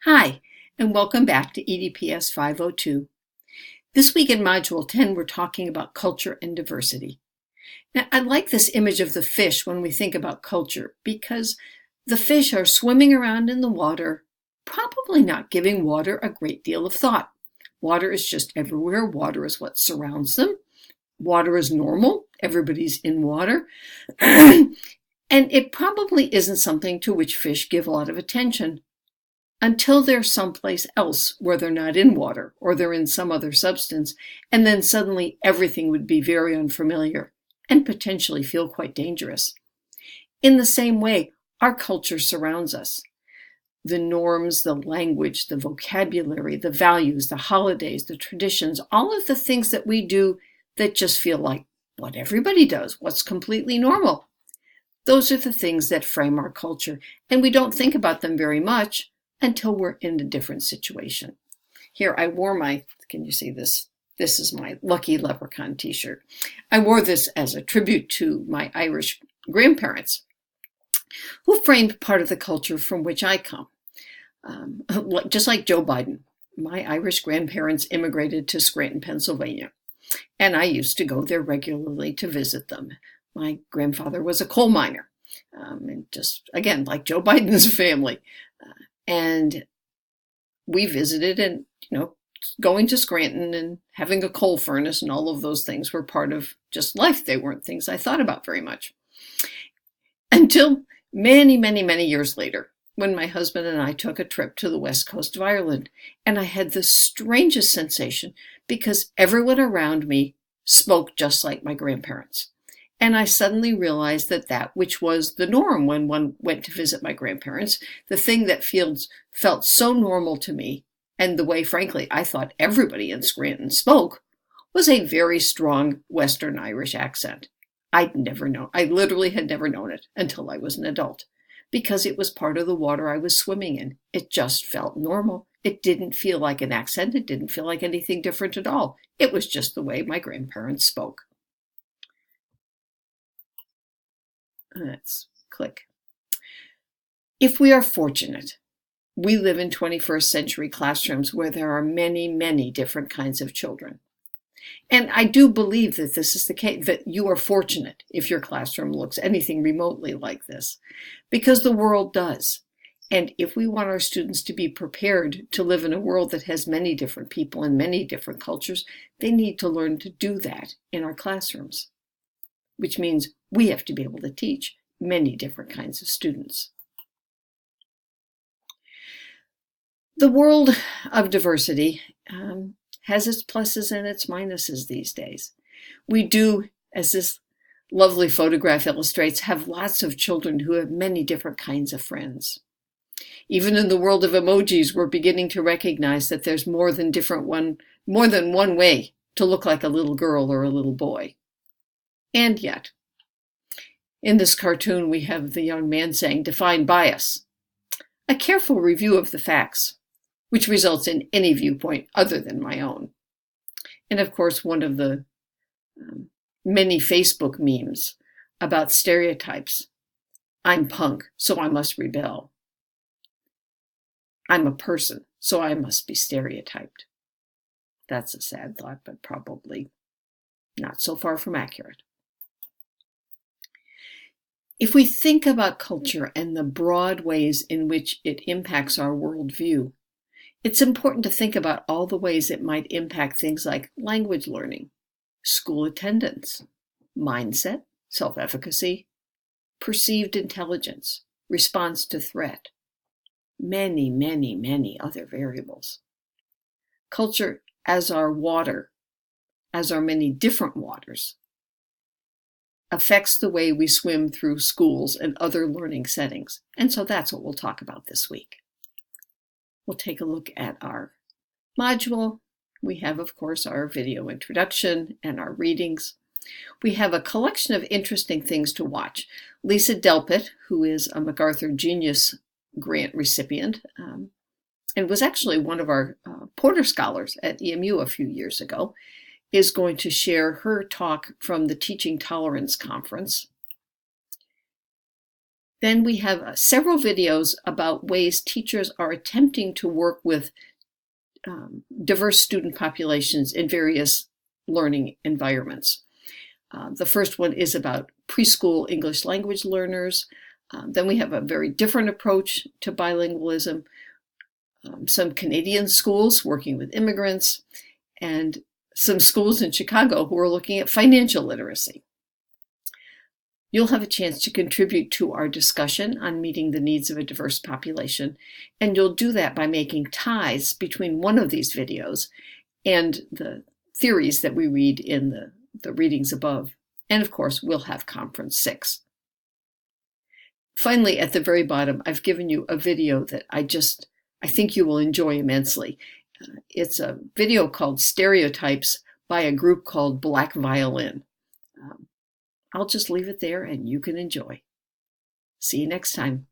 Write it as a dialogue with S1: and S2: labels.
S1: Hi, and welcome back to EDPS 502. This week in Module 10, we're talking about culture and diversity. Now, I like this image of the fish when we think about culture because the fish are swimming around in the water, probably not giving water a great deal of thought. Water is just everywhere. Water is what surrounds them. Water is normal. Everybody's in water. And it probably isn't something to which fish give a lot of attention until they're someplace else where they're not in water or they're in some other substance, and then suddenly everything would be very unfamiliar and potentially feel quite dangerous. In the same way, our culture surrounds us. The norms, the language, the vocabulary, the values, the holidays, the traditions, all of the things that we do that just feel like what everybody does, what's completely normal. Those are the things that frame our culture, and we don't think about them very much until we're in a different situation. Here, I wore can you see this? This is my Lucky Leprechaun t-shirt. I wore this as a tribute to my Irish grandparents, who framed part of the culture from which I come. Just like Joe Biden, my Irish grandparents immigrated to Scranton, Pennsylvania, and I used to go there regularly to visit them. My grandfather was a coal miner, and just, again, like Joe Biden's family. And we visited, and, going to Scranton and having a coal furnace and all of those things were part of just life. They weren't things I thought about very much. Until many, many, many years later, when my husband and I took a trip to the west coast of Ireland, and I had the strangest sensation because everyone around me spoke just like my grandparents. And I suddenly realized that which was the norm when one went to visit my grandparents, the thing that felt so normal to me, and the way, frankly, I thought everybody in Scranton spoke, was a very strong Western Irish accent. I literally had never known it until I was an adult, because it was part of the water I was swimming in. It just felt normal. It didn't feel like an accent. It didn't feel like anything different at all. It was just the way my grandparents spoke. Let's click. If we are fortunate, we live in 21st century classrooms where there are many, many different kinds of children. And I do believe that this is the case, that you are fortunate if your classroom looks anything remotely like this, because the world does. And if we want our students to be prepared to live in a world that has many different people and many different cultures, they need to learn to do that in our classrooms, which means we have to be able to teach many different kinds of students. The world of diversity has its pluses and its minuses these days. We do, as this lovely photograph illustrates, have lots of children who have many different kinds of friends. Even in the world of emojis, we're beginning to recognize that there's more than one way to look like a little girl or a little boy. And yet, in this cartoon, we have the young man saying, "Define bias." A careful review of the facts, which results in any viewpoint other than my own. And of course, one of the many Facebook memes about stereotypes. I'm punk, so I must rebel. I'm a person, so I must be stereotyped. That's a sad thought, but probably not so far from accurate. If we think about culture and the broad ways in which it impacts our worldview, it's important to think about all the ways it might impact things like language learning, school attendance, mindset, self-efficacy, perceived intelligence, response to threat, many, many, many other variables. Culture, as our water, as our many different waters, affects the way we swim through schools and other learning settings. And so that's what we'll talk about this week. We'll take a look at our module. We have, of course, our video introduction and our readings. We have a collection of interesting things to watch. Lisa Delpit, who is a MacArthur Genius Grant recipient, and was actually one of our Porter Scholars at EMU a few years ago, is going to share her talk from the Teaching Tolerance Conference. Then we have several videos about ways teachers are attempting to work with diverse student populations in various learning environments. The first one is about preschool English language learners. Then we have a very different approach to bilingualism. Some Canadian schools working with immigrants, and some schools in Chicago who are looking at financial literacy. You'll have a chance to contribute to our discussion on meeting the needs of a diverse population, and you'll do that by making ties between one of these videos and the theories that we read in the readings above. And of course, we'll have Conference 6. Finally, at the very bottom, I've given you a video that I think you will enjoy immensely. It's a video called Stereotypes by a group called Black Violin. I'll just leave it there and you can enjoy. See you next time.